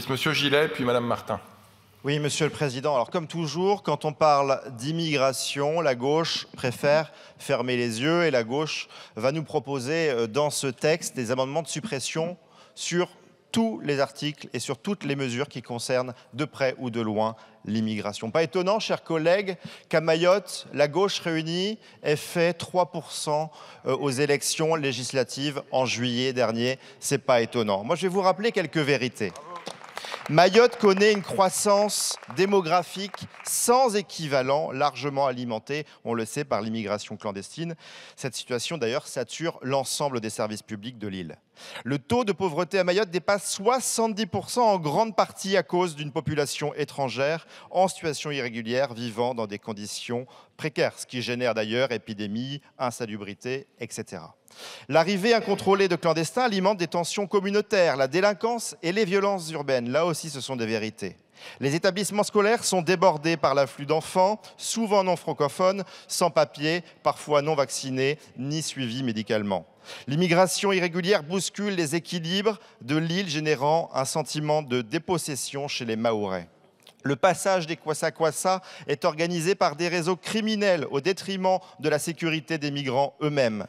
justice. Monsieur Gillet, puis Madame Martin. Oui, Monsieur le Président. Alors, comme toujours, quand on parle d'immigration, la gauche préfère fermer les yeux et la gauche va nous proposer dans ce texte des amendements de suppression sur tous les articles et sur toutes les mesures qui concernent de près ou de loin l'immigration. Pas étonnant, chers collègues, qu'à Mayotte, la gauche réunie ait fait 3% aux élections législatives en juillet dernier. C'est pas étonnant. Moi, je vais vous rappeler quelques vérités. Mayotte connaît une croissance démographique sans équivalent, largement alimentée, on le sait, par l'immigration clandestine. Cette situation, d'ailleurs, sature l'ensemble des services publics de l'île. Le taux de pauvreté à Mayotte dépasse 70%, en grande partie à cause d'une population étrangère en situation irrégulière, vivant dans des conditions précaires, ce qui génère d'ailleurs épidémies, insalubrité, etc. L'arrivée incontrôlée de clandestins alimente des tensions communautaires, la délinquance et les violences urbaines. Là aussi, ce sont des vérités. Les établissements scolaires sont débordés par l'afflux d'enfants, souvent non francophones, sans papier, parfois non vaccinés, ni suivis médicalement. L'immigration irrégulière bouscule les équilibres de l'île, générant un sentiment de dépossession chez les Mahorais. Le passage des Kwassa-Kwassa est organisé par des réseaux criminels au détriment de la sécurité des migrants eux-mêmes.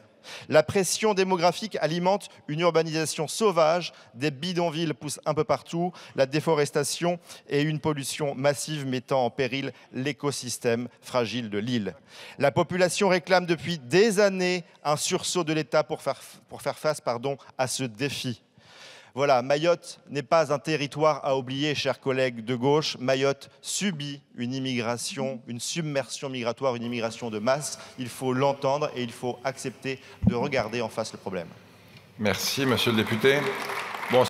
La pression démographique alimente une urbanisation sauvage, des bidonvilles poussent un peu partout, la déforestation et une pollution massive mettant en péril l'écosystème fragile de l'île. La population réclame depuis des années un sursaut de l'État pour faire face à ce défi. Voilà, Mayotte n'est pas un territoire à oublier, chers collègues de gauche. Mayotte subit une immigration, une submersion migratoire, une immigration de masse. Il faut l'entendre et il faut accepter de regarder en face le problème. Merci, monsieur le député.